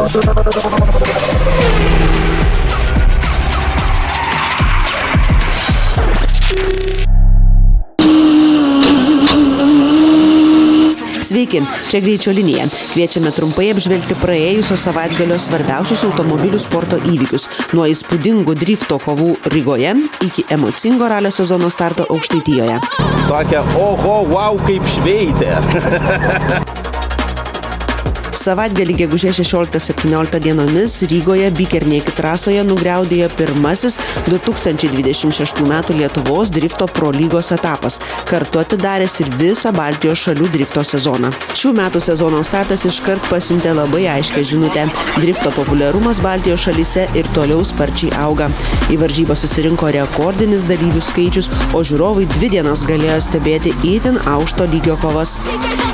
Sveiki, čia Greičio linija. Kviečiame trumpai apžvelgti praėjusio savaitgalio svarbiausius automobilių sporto įvykius. Nuo įspūdingų drifto kovų Rygoje iki emocingo ralio sezono starto Aukštaitijoje. Tokia, oho, wow, kaip šveitė. Savaitgalį gegužės 16-17 dienomis Rygoje Bikernieki trasoje nugriaudėjo pirmasis 2026 m. Lietuvos drifto pro lygos etapas, kartu atidaręs ir visą Baltijos šalių drifto sezoną. Šių metų sezono startas iškart pasiuntė labai aiškę žinutę. Drifto populiarumas Baltijos šalyse ir toliau sparčiai auga. Į varžybą susirinko rekordinis dalyvių skaičius, o žiūrovai 2 dienas galėjo stebėti itin aukšto lygio kovas.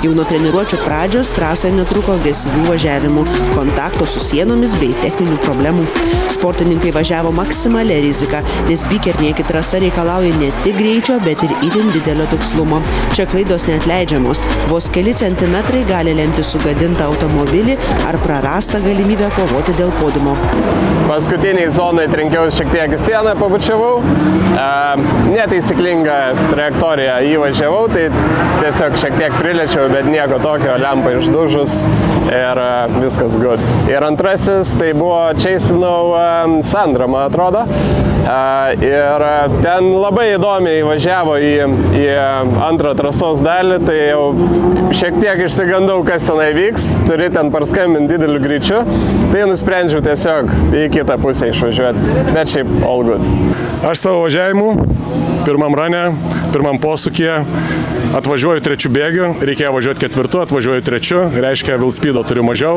Jau nuo treniruočių pradžios trasoje netruko agresyvių važiavimų, kontakto su sienomis bei techninių problemų. Sportininkai važiavo maksimalia rizika, nes Bikernieki trasa reikalauja ne tik greičio, bet ir itin didelio tikslumo. Čia klaidos neatleidžiamos. Vos keli centimetrai gali lemti sugadintą automobilį ar prarastą galimybę kovoti dėl podiumo. Paskutiniai zonai trenkiausi šiek tiek į sieną, pabučiavau. Netaisyklingą trajektoriją įvažiavau, tai tiesiog šiek tiek priliečiau, bet nieko tokio, lempa išdužus ir viskas good. Ir antrasis, tai buvo Čeisinau Sandra, man atrodo. Ir ten labai įdomiai važiavo į antrą trasos dalį, tai jau šiek tiek išsigandau, kas tenai vyks, turi ten parskambinti dideliu greičiu, tai nusprendžiau tiesiog į kitą pusę išvažiuoti, bet šiaip all good. Aš savo važiavimu, pirmam rane, pirmam posūkyje, atvažiuoju 3 bėgių, reikėjo važiuoti 4, atvažiuoju 3, reiškia Vilspeedo turiu mažiau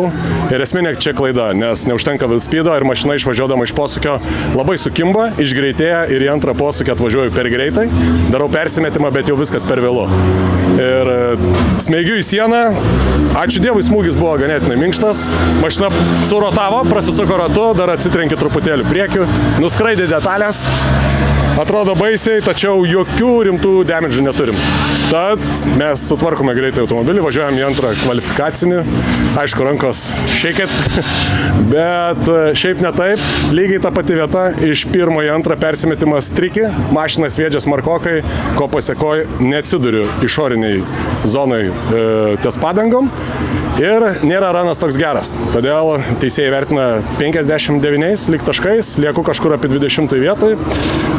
ir esminė čia klaida, nes neužtenka Vilspeedo ir mašina išvažiuodama iš posūkio labai sukimba, išgreitėja ir į antrą posūkį atvažiuoju per greitai, darau persimetimą, bet jau viskas per vėlu. Ir smeigiu į sieną, ačiū Dievui, smūgis buvo ganėtinai minkštas, mašina surotavo, prasisuko ratu, dar atsitrenkė truputėlį priekiu, nuskraidė detalės. Atrodo baisiai, tačiau jokių rimtų damidžių neturim. Tad mes sutvarkome greitai automobilį, važiuojam į antrą kvalifikacinį. Aišku, rankos šeikit, bet šiaip ne taip. Lygiai ta pati vieta, iš pirmo į antrą persimetimas triki, mašina sviedžia smarkokai, ko pasekoj neatsiduriu išoriniai zonai ties padangom. Ir nėra ranas toks geras. Todėl teisėjai vertina 59 lyg taškais, lieku kažkur apie 20 vietoj,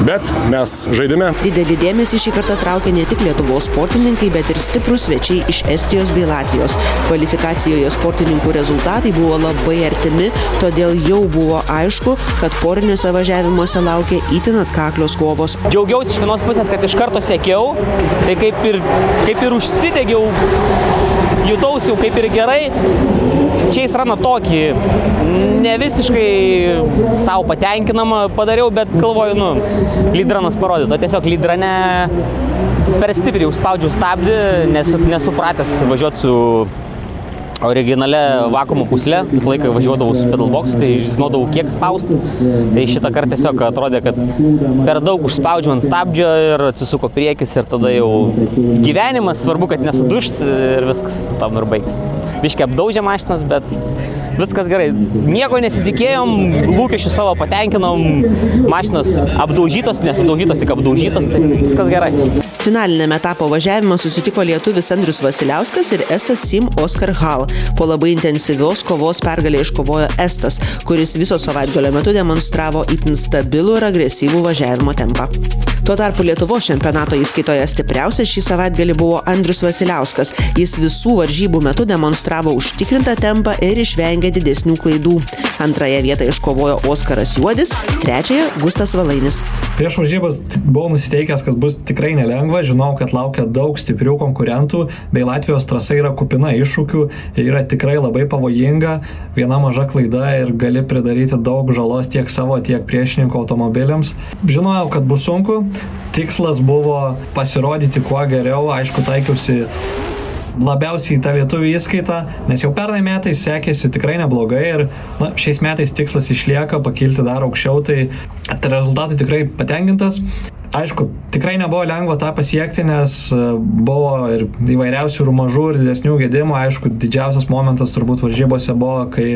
bet mes žaidime. Didelį dėmesį šį kartą traukia ne tik Lietuvos sportininkai, bet ir stiprus svečiai iš Estijos bei Latvijos. Kvalifikacijoje sportininkų rezultatai buvo labai artimi, todėl jau buvo aišku, kad poriniuose važiavimuose laukia itin atkaklios kovos. Džiaugiausi iš vienos pusės, kad iš karto sekiau, tai kaip ir užsidegiau, jutausi kaip ir gerai. Čia jis rana tokį, ne visiškai savo patenkinamą padariau, bet galvoju, lydranas parodyto. Tiesiog lydrane per stipriai užspaudžiau stabdį, nesupratęs važiuoti su originalia vakuumo pusle, visą laiką važiuodavau su pedalboxu, tai žinodavau kiek spausti. Tai šitą kartą tiesiog atrodė, kad per daug užspaudžiau ant stabdžio ir atsisuko priekis ir tada jau gyvenimas, svarbu, kad nesudušt ir viskas tam ir baigis. Biškai apdaužė mašinas, bet viskas gerai. Nieko nesitikėjom, lūkesčių savo patenkinom, mašinos apdaužytos, nesudaužytos, tik apdaužytos, tai viskas gerai. Finalinėme etapo važiavime susitiko lietuvis Andrius Vasiliauskas ir estas Sim Oskar Hall. Po labai intensyvios kovos pergalę iškovojo estas, kuris viso savaitgalio metu demonstravo itin stabilų ir agresyvų važiavimo tempą. Tuo tarpu Lietuvos čempionato įskaitoje stipriausias šį savaitgalį buvo Andrius Vasiliauskas. Jis visų varžybų metu demonstravo užtikrintą tempą ir išvengė didesnių klaidų. Antrąją vietą iškovojo Oskaras Juodis, trečiąją Gustas Valainis. Prieš varžybas buvau nusiteikęs, kad bus tikrai nelengva, žinau, kad laukia daug stiprių konkurentų, bei Latvijos trasa yra kupina iššūkių ir yra tikrai labai pavojinga. Viena maža klaida ir gali pridaryti daug žalos tiek savo, tiek priešininkų automobiliams. Žinojau, kad bus sunku, tikslas buvo pasirodyti kuo geriau, aišku, taikiausi labiausiai į tą lietuvių įskaitą, nes jau pernai metais sekėsi tikrai neblogai ir šiais metais tikslas išlieka pakilti dar aukščiau, tai rezultatai tikrai patenkintas. Aišku, tikrai nebuvo lengva tą pasiekti, nes buvo ir įvairiausių ir mažų ir didesnių gedimų. Aišku, didžiausias momentas turbūt varžybose buvo, kai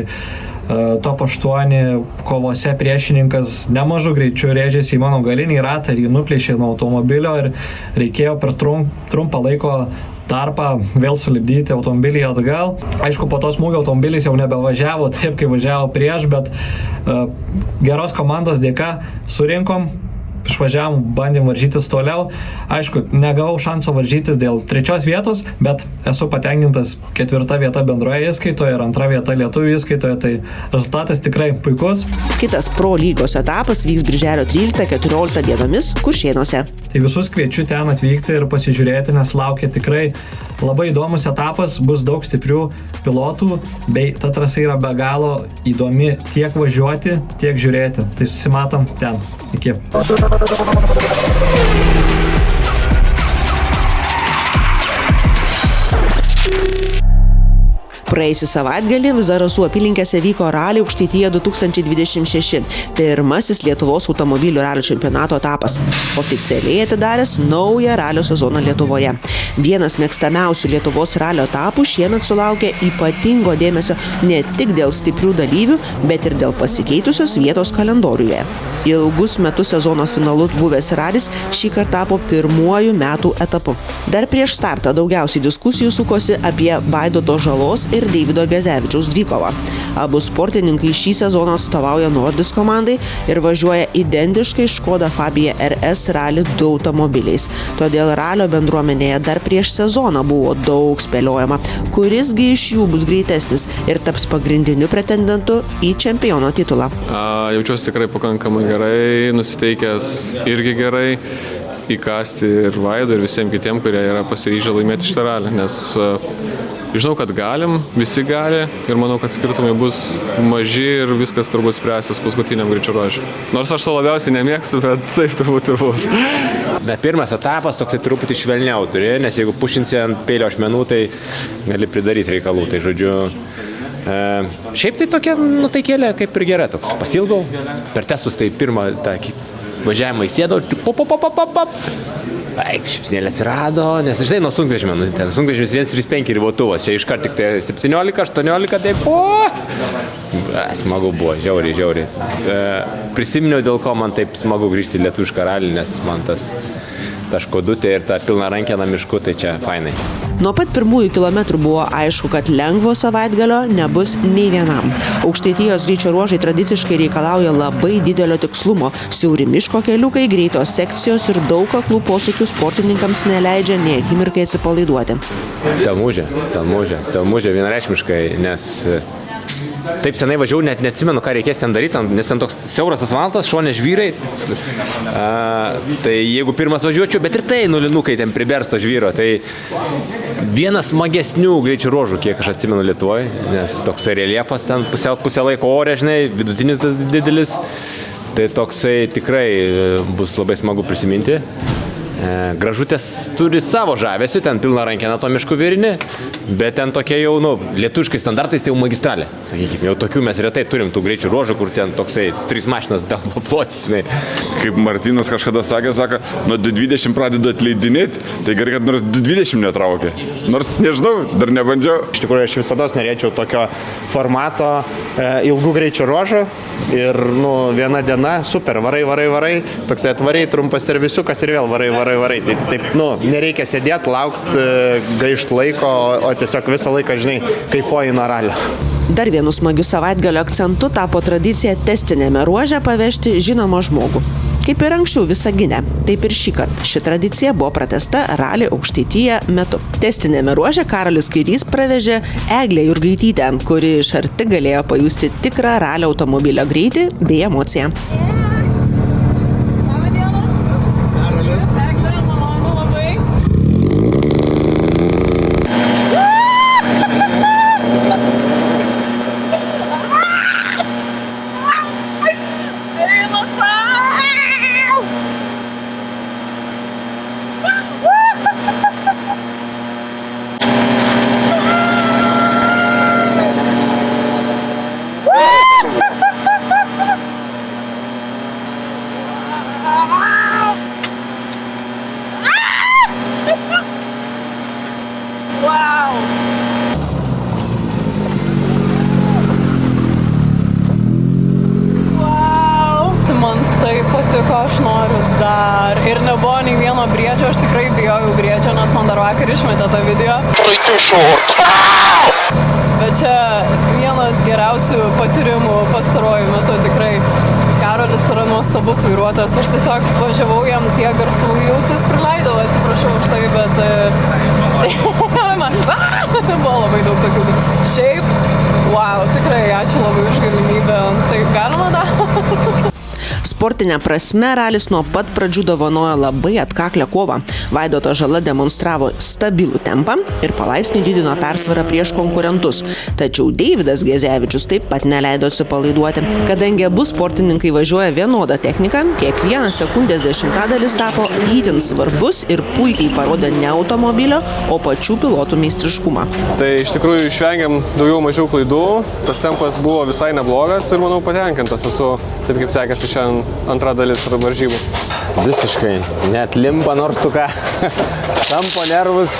top 8 kovose priešininkas nemažu greičiu rėžėsi į mano galinį ratą ir jį nuplėšė nuo automobilio ir reikėjo per trumpą laiko tarpą vėl sulipdyti automobilį atgal. Aišku, po to smūgio automobilis jau nebevažiavo taip, kaip važiavo prieš, bet geros komandos dėka surinkom, išvažiavom, bandėm varžytis toliau. Aišku, negavau šanso varžytis dėl 3 vietos, bet esu patenkintas 4 vieta bendroje įskaitoje ir 2 vieta lietuvių įskaitoje, tai rezultatas tikrai puikus. Kitas Pro lygos etapas vyks birželio 13-14 dienomis Kuršėnuose. Tai visus kviečiu ten atvykti ir pasižiūrėti, nes laukia tikrai labai įdomus etapas, bus daug stiprių pilotų, bei ta trasa yra be galo įdomi tiek važiuoti, tiek žiūrėti. Tai susimatom ten. Iki. Praėjusį savaitgalį Zarasų apylinkėse vyko Rally Aukštaitija 2026, pirmasis Lietuvos automobilių ralio čempionato etapas, oficialiai atidaręs naują ralio sezoną Lietuvoje. Vienas mėgstamiausių Lietuvos ralio etapų šiemet sulaukė ypatingo dėmesio ne tik dėl stiprių dalyvių, bet ir dėl pasikeitusios vietos kalendoriuje. Ilgus metus sezono finalu buvęs ralis šį kartą tapo pirmuoju metų etapu. Dar prieš startą daugiausiai diskusijų sukosi apie Vaidoto Žalos ir Deivido Gezevičiaus dvikovą. Abu sportininkai šį sezoną atstovauja Nordis komandai ir važiuoja identiškai Škoda Fabia RS Rally 2 automobiliais. Todėl ralio bendruomenėje dar prieš sezoną buvo daug spėliojama, kurisgi iš jų bus greitesnis ir taps pagrindiniu pretendentu į čempiono titulą. Jaučiuosi tikrai pakankamai gerai, nusiteikęs irgi gerai įkasti ir Vaido ir visiems kitiems, kurie yra pasiryžę laimėti šitą ralį, nes žinau, kad galim, visi gali ir manau, kad skirtumai bus maži ir viskas turbūt spręsis paskutiniam greičio ruože. Nors aš to labiausiai nemėgstu, bet taip turbūt ir bus. Pirmas etapas toksai truputį švelniau turi, nes jeigu pušinsi ant peilio ašmenų, tai gali pridaryti reikalų. Tai žodžiu, šiaip tai tokia nutaikėlė kaip ir gera, toks pasilgau. Per testus tai pirmą tą važiavimą įsėdau, šipsnėlė atsirado, nes žinai, nuo sunkvežimio, ten sunkvežimis 135 ribotuvas, čia iškart tik tai 17, 18, taip, smagu buvo, žiauriai. Prisiminiau, dėl ko man taip smagu grįžti į lietuvišką ralį, nes man ta škodutė ir ta pilna rankena mišku, tai čia fainai. Nuo pat pirmųjų kilometrų buvo aišku, kad lengvo savaitgalio nebus nei vienam. Aukštaitijos greičio ruožai tradiciškai reikalauja labai didelio tikslumo. Siauri miško keliukai, greitos sekcijos ir daug aklų posūkių sportininkams neleidžia nė akimirkai atsipalaiduoti. Stelmužė vienareikšmiškai, nes taip senai važiavau, net neatsimenu, ką reikės ten daryti, nes ten toks siauras asfaltas, šone žvyrai. Tai jeigu pirmas važiuočiau, bet ir tai nulinukai ten pribersto žvyro, tai vienas smagesnių greičių ruožų, kiek aš atsimenu Lietuvoje, nes toksai reljefas ten pusę laiko ore, žinai, vidutinis didelis, tai toksai tikrai bus labai smagu prisiminti. Gražutės turi savo žavesių, ten pilna rankena to miškų virinį, bet ten tokie jau, lietuviškai standartais tai jau magistralė. Sakykime, jau tokių mes retai turim tų greičių ruožų, kur ten toksai 3 mašinos telpa plotis, žinai. Kaip Martynas kažkada sakė, nuo 220 pradeda atleidinėti, tai gerai, kad nors 220 netraukė. Nors, nežinau, dar nebandžiau. Iš tikrųjų, aš visada norėčiau tokio formato ilgų greičių ruožų ir, viena diena, super, varai, toksai atvariai, trumpas servisiukas ir vėl varai. Taip, nereikia sėdėti, laukti, gaišti laiko, o tiesiog visą laiką, žinai, kaifuoji nuo ralio. Dar vienu smagiu savaitgalio akcentu tapo tradicija testinėme ruože pavežti žinomą žmogų. Kaip ir anksčiau Visagine, taip ir šį kartą ši tradicija buvo pratęsta Rally Aukštaitija metu. Testinėme ruože Karolis Kairys pravežė Eglę Jurgaitytę, kuri iš arti galėjo pajusti tikrą ralio automobilio greitį bei emociją. patiko, aš noriu dar. Ir nebuvo nei vieno briedžio, aš tikrai bijojau briedžio, nes man dar vakar išmetė tą video. Bet čia vienas geriausių patyrimų pastaruoju metu tikrai. Karolis yra nuostabus vairuotojas, aš tiesiog važiavau jam tiek garsų į ausis prileidau, atsiprašau už tai, bet buvo labai daug tokių. Šiaip, wow, tikrai ačiū labai už galimybę, tai galima dar? Sportinė prasme ralis nuo pat pradžių dovanojo labai atkaklę kovą. Vaidotas Žala demonstravo stabilų tempą ir palaipsniui didino persvarą prieš konkurentus. Tačiau Deividas Gezevičius taip pat neleido atsipalaiduoti. Kadangi abu sportininkai važiuoja vienodą techniką, kiekvienas sekundės dešimtadalis tapo itin svarbus ir puikiai parodė ne automobilio, o pačių pilotų meistriškumą. Tai iš tikrųjų išvengiam daugiau mažiau klaidų, tas tempas buvo visai neblogas ir manau patenkintas esu, taip kaip sekėsi šiandien antra dalis varžybų. Visiškai. Net limpa nors tu ką. Tampo nervus.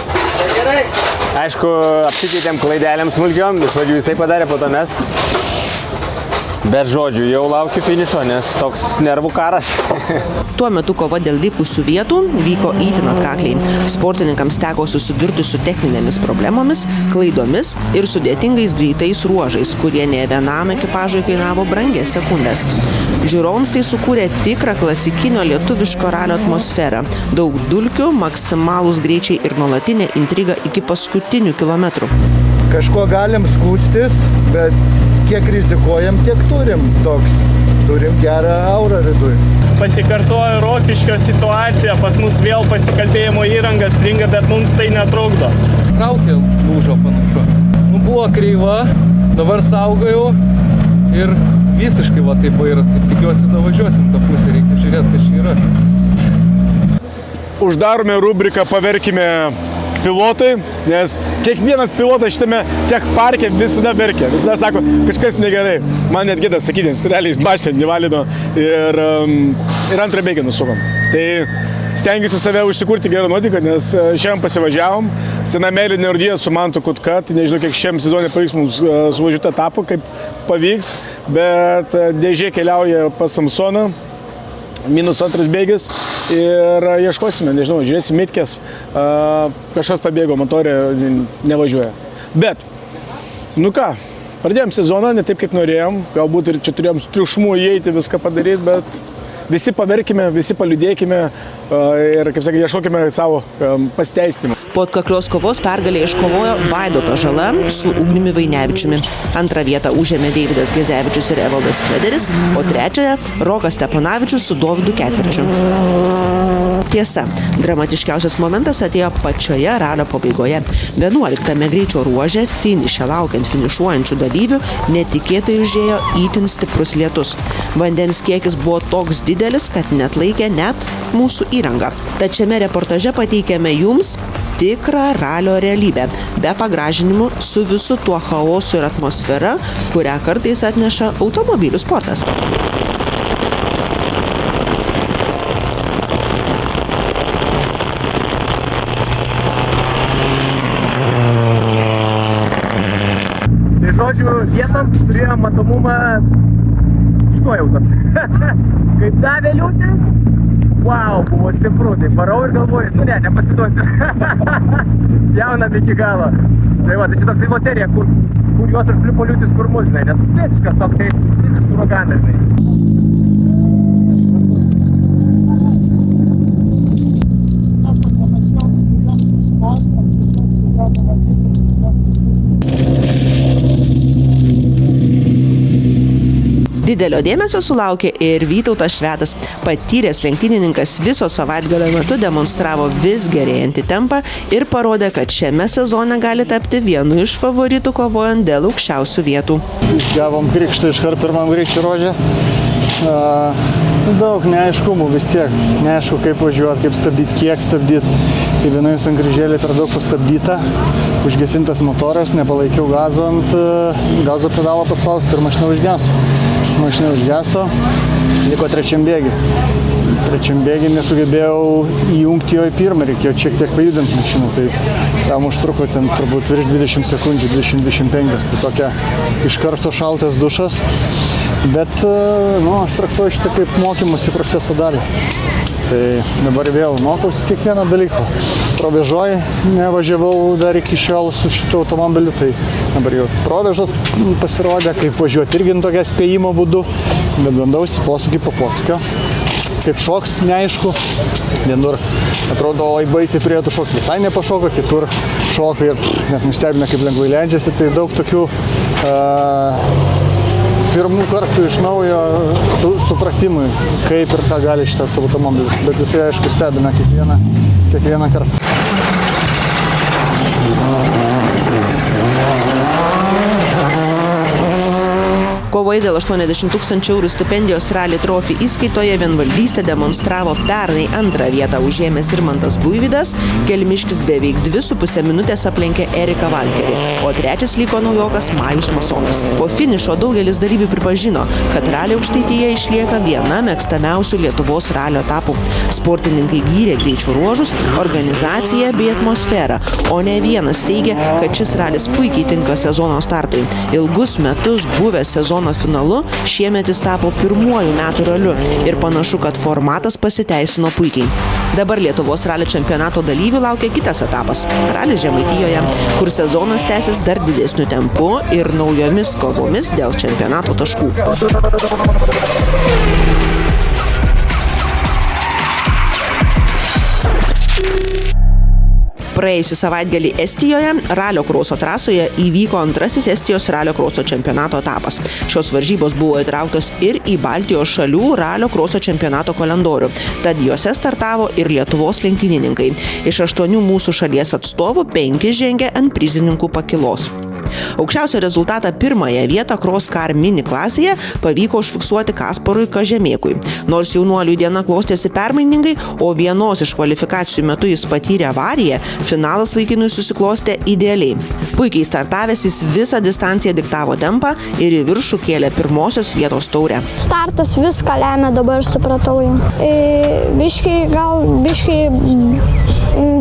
Aišku, apsikeitėm klaidelėm smulkiom, iš pradžių jisai padarė, po to mes. Bet žodžiu, jau laukiu finišo, nes toks nervų karas. Tuo metu kova dėl likusių vietų vyko itin atkakliai. Sportininkams teko susidurti su techninėmis problemomis, klaidomis ir sudėtingais greitais ruožais, kurie ne vienam ekipažui kainavo brangias sekundės. Žiūrovams tai sukūrė tikrą klasikinio lietuviško ralio atmosferą. Daug dulkių, maksimalūs greičiai ir nuolatinė intriga iki paskutinių kilometrų. Kažkuo galim skūstis, bet kiek rizikuojam, tiek turim. Turim gerą aurą viduj. Pasikartojo Rokiškio situacija, pas mus vėl pasikalbėjimo įranga stringa, bet mums tai netrukdo. Traukė lūžo panašu. Buvo kreiva, dabar saugojau ir visiškai va taip vairas, tai tikiuosi davažiuosim tą pusę, reikia žiūrėti, kas čia yra. Uždarome rubriką Paverkime pilotai, nes kiekvienas pilotas šitame tech parke visada verkia, visada sako, kažkas negerai. Man net gėda sakyti, nes realiai mašinę nevalino ir antrą bėgį nusukom. Tai stengiuosi save užsikurti gerą nuotaiką, nes šiandien pasivažiavom, Senamėlinė Urdyje su Mantu Kutka, tai nežinau, kiek šiam sezonė pavyks mums suvažiuoti etapų, kaip pavyks, bet dėžė keliauja pas Samsoną, -2 bėgis ir ieškosime, nežinau, žiūrėsim mitkės, kažkas pabėgo, motorė nevažiuoja. Bet, nu ką, pradėjom sezoną, ne taip kaip norėjom, galbūt ir čia turėjom triukšmų įeiti, viską padaryti, bet visi paverkime, visi paliūdėkime ir, kaip sakė, ieškokime savo pasiteisinimą. Po atkaklios kovos pergalę iškovojo Vaidotas Žala su Ugniumi Vainevičiumi. Antrą vietą užėmė Deividas Gezevičius ir Evaldas Kvederis, o trečiąją Rokas Steponavičius su Dovydu Ketvirčiu. Tiesa, dramatiškiausias momentas atėjo pačioje ralio pabaigoje. 11 greičio ruože finiše laukiant finišuojančių dalyvių netikėtai užėjo itin stiprus lietus. Vandens kiekis buvo toks didelis, kad neatlaikė net mūsų įranga. Tad šiame reportaže pateikėme jums tikrą ralio realybę, be pagražinimų, su visu tuo chaosu ir atmosfera, kurią kartais atneša automobilių sportas. Tai žodžiu, vietom turėjom matomumą išnuojautas. Kaip davė liūtis, wow, buvo stipru, tai parau ir galvoju, nu ne, nepasiduosiu. Jaunam iki galo. Tai va, tai čia toksai loterija, kur juos užkliupo liūtis, kur mus, žinai, nes visiškas toksai, visiškas uraganas, žinai. Didelio dėmesio sulaukė ir Vytautas Švedas. Patyręs lenktynininkas viso savaitgalio metu demonstravo vis gerėjantį tempą ir parodė, kad šiame sezone gali tapti vienu iš favoritų kovojant dėl aukščiausių vietų. Gavom krikštą iškart pirmam greičio ruože. Daug neaiškumų vis tiek. Neaišku, kaip važiuoti, kaip stabdyti, kiek stabdyti. Tai vienoje sankryžėlė per daug pastabdyta. Užgesintas motoras, nepalaikiau gazo ant gazo pedalo paspausti ir mašina užgeso. Mašina užgeso, liko trečiam bėgį. Trečiam bėgį nesugebėjau įjungti jo į pirmą, reikėjo šiek tiek pajudinti mašiną. Tai tam užtruko ten turbūt virš 20 sekundžių, 20-25. Tai tokia iš karto šaltas dušas. Bet, aš traktuoju šitą kaip mokymosi proceso dalį. Tai dabar vėl mokausi kiekvieną dalyką. Provėžoj nevažiavau dar iki šiol su šitu automobiliu, tai dabar jau provėžos pasirodė, kaip važiuoti irgi tokia spėjimo būdu, bet bandausi posūkį po posūkio. Kaip šoks, neaišku. Vienur atrodo, oi baisiai turėtų šokti, visai nepašoko, kitur šoka ir net nustebina, kaip lengvai leidžiasi. Tai daug tokių pirmų kartų iš naujo supratimui, kaip ir ką gali šitas automobilis. Bet jisai, aišku, stebina kiekvieną kartą. Kovoje dėl 80 000 eurų stipendijos Rally Trophy įskaitoje vienvaldystę demonstravo pernai antrą vietą užėmęs Irmantas Buivydas, Kelmiškis beveik 2,5 minutės aplenkė Eriką Valkerį, o trečias liko naujokas Majus Masonas. Po finišo daugelis dalyvių pripažino, kad Rally Aukštaitija išlieka viena mėgstamiausių Lietuvos ralio etapų. Sportininkai gyrė greičio ruožus, organizaciją bei atmosferą, o ne vienas teigė, kad šis ralis puikiai tinka sezono startui. Ilgus metus buvęs sezono finalu, šiemet jis tapo pirmuoju metų raliu ir panašu, kad formatas pasiteisino puikiai. Dabar Lietuvos ralio čempionato dalyvių laukia kitas etapas – ralis Žemaitijoje, kur sezonas tęsis dar didesniu tempu ir naujomis kovomis dėl čempionato taškų. Praėjusį savaitgalį Estijoje ralio kroso trasoje įvyko antrasis Estijos ralio kroso čempionato etapas. Šios varžybos buvo įtrauktos ir į Baltijos šalių ralio kroso čempionato kalendorių, tad juose startavo ir Lietuvos lenktynininkai. Iš 8 mūsų šalies atstovų 5 žengė ant prizininkų pakylos. Aukščiausią rezultatą pirmąją vietą Cross Car mini klasėje pavyko užfiksuoti Kasparui Kažemėkui. Nors jaunuolių diena klostėsi permainingai, o vienos iš kvalifikacijų metu jis patyrė avariją, finalas vaikinui susiklostė idealiai. Puikiai startavęs jis visą distanciją diktavo tempą ir į viršų kėlė pirmosios vietos taurę. Startas viską lemia, dabar supratau jau.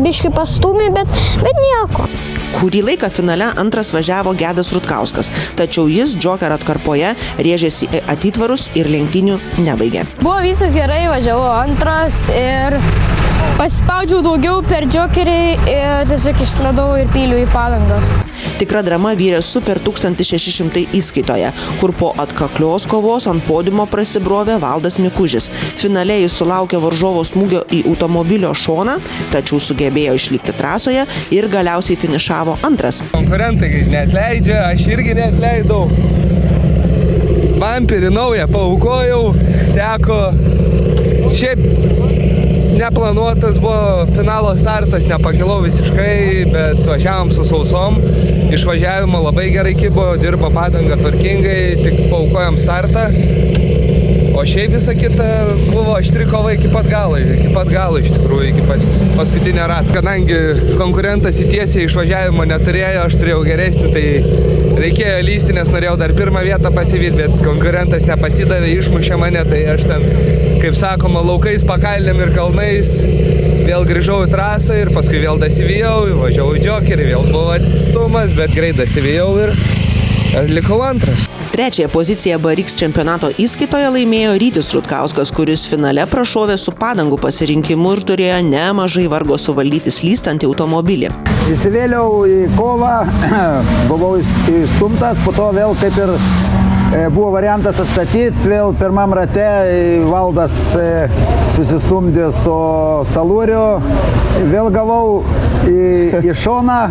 Biškai pastūmė, bet nieko. Kurį laiką finale antras važiavo Gedas Rutkauskas, tačiau jis Joker atkarpoje rėžėsi atitvarus ir lenktynių nebaigė. Buvo visas gerai, važiavau antras ir paspaudžiau daugiau per Jokerį ir tiesiog išsledau ir pyliau į padangas. Tikra drama vyrė Super 1600 įskaitoje, kur po atkaklios kovos ant podiumo prasibrovė Valdas Mikužis. Finale jis sulaukė varžovo smūgio į automobilio šoną, tačiau sugebėjo išlikti trasoje ir galiausiai finišavo antras. Konkurentai neatleidžia, aš irgi neatleidau. Bamperį naują paaukojau, teko šiaip neplanuotas buvo finalo startas, nepakilau visiškai, bet važiavom su sausom. Išvažiavimo labai gerai kibo, dirbo padanga tvarkingai, tik paaukojom startą. O šiaip visa kita buvo aštri kova iki pat galo iš tikrųjų, iki paskutinio rato. Kadangi konkurentas į tiesiai išvažiavimo neturėjo, aš turėjau geresnį, tai reikėjo lysti, nes norėjau dar pirmą vietą pasivyti, bet konkurentas nepasidavė, išmušė mane, tai aš ten, kaip sakoma, laukais, pakalnėm ir kalnais vėl grįžau į trasą ir paskui vėl dasivijau, važiavau į Jokerį, vėl buvo atstumas, bet greit dasivijau ir likau antras. Trečiąją poziciją BRX čempionato įskaitoje laimėjo Rytis Rutkauskas, kuris finale prašovė su padangų pasirinkimu ir turėjo nemažai vargo suvaldyti slystantį automobilį. Įsivėliau į kovą, buvau išstumtas, po to vėl kaip ir buvo variantas atstatyti, vėl pirmam rate Valdas susistumdė su Salūriu, vėl gavau į šoną,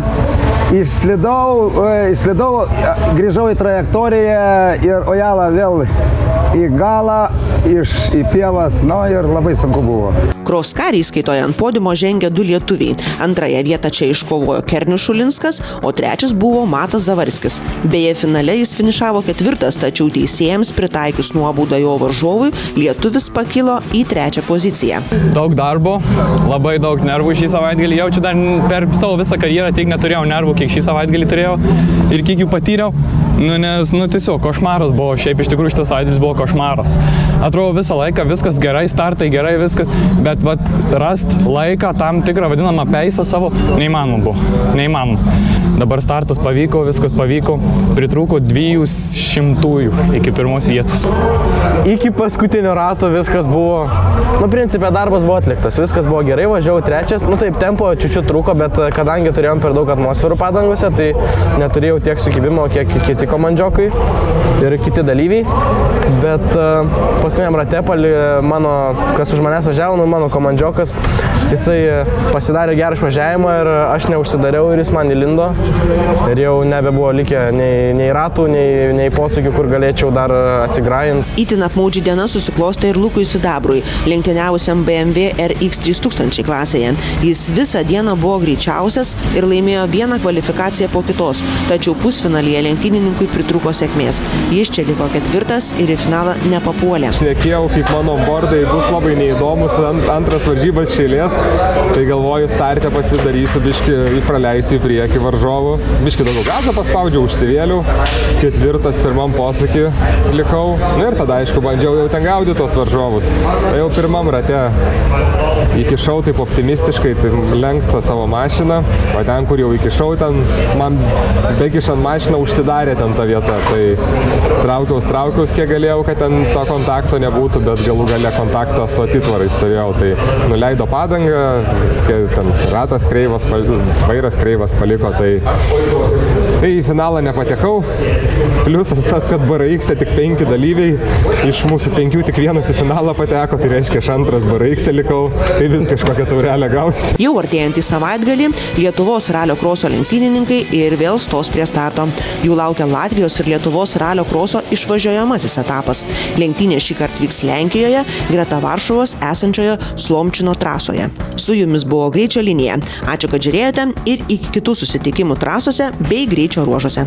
išslidau, grįžau į trajektoriją ir Ojala vėl į galą, į pievas, ir labai sunku buvo. Cross Car įskaitoje ant podiumo žengė 2 lietuviai. Antrąją vietą čia iškovojo Kernius Šulinskas, o trečias buvo Matas Zavarskis. Beje, finale jis finišavo 4, tačiau teisėjams pritaikius nuobaudą jo varžovui, lietuvis pakilo į 3 poziciją. Daug darbo, labai daug nervų šį savaitgalį. Jaučiu dar per savo visą karjerą tiek neturėjau nervų, kiek šį savaitgalį turėjau ir kiek jų patyriau. Nes, tiesiog košmaras buvo, šiaip iš tikrųjų šitas savaitgalis buvo košmaras. Atrodo visą laiką viskas gerai, startai gerai, viskas, bet rast laiką tam tikrą vadinamą peisą savo neįmanoma buvo. Neįmanoma. Dabar startas pavyko, viskas pavyko. Pritrūko 200 iki pirmos vietos. Iki paskutinio rato viskas buvo, principė darbas buvo atliktas, viskas buvo gerai, važiavau trečias, taip tempo čiučiut trūko, bet kadangi turėjom per daug atmosferų padangose, tai neturėjau tiek sukibimo, kiek kiti komandžiokai ir kiti dalyviai, bet paskutiniam rate kas už manęs važiavo, mano komandžiokas, jisai pasidarė gerą išvažiavimą ir aš neužsidariau ir jis man įlindo ir jau nebebuvo likę nei ratų, nei posūkių, kur galėčiau dar atsigrajinti. Itin apmaudži diena susiklostė ir Lukui Sidabrui, lenktyniavusiam BMW RX 3000 klasėje. Jis visą dieną buvo greičiausias ir laimėjo vieną kvalifikaciją po kitos, tačiau pusfinalyje lenktynininkui pritrūko sėkmės. Jis čia liko 4. ir į finalą nepapuolė. Šnekėjau, kaip mano bordai bus labai neįdomus, antras varžybas šėlės, tai galvoju, starte pasidarysiu, biškį praleisiu į priekį varžovų. Biškį daugiau gazą paspaudžiau, užsivėliau, 4. pirmam posūkį likau. Ir tada, aišku, bandžiau jau ten gaudyti tos varžovus. Tai jau pirmam rate įkišau taip optimistiškai, tai lenktą savo mašiną, o ten, kur jau įkišau, ten man bekišant mašiną užsidarė ten ta vieta. Tai traukiaus, kiek galėjau, kad ten to kontakto nebūtų, bet galų gale kontaktą su atitvarai stovėjau. Tai nuleido padangą, ten ratas kreivas, vairas kreivas paliko, tai į finalą nepatekau. Pliusas tas, kad BRX tik 5 dalyviai, iš mūsų 5 tik vienas į finalą pateko, tai reiškia aš antras BRX likau, tai vis kažkokią taurelę gausiu. Jau artėjantį savaitgalį Lietuvos ralio kroso lenktynininkai ir vėl stos prie starto. Jų laukia Latvijos ir Lietuvos ralio kroso išvažiuojamasis etapas. Lenktynė šį kartą vyks Lenkijoje, greta Varšuvos esančioje Slomčino trasoje. Su jumis buvo Greičio linija. Ačiū, kad žiūrėjote ir iki kitų susitikimų trasose bei greičio ruožuose.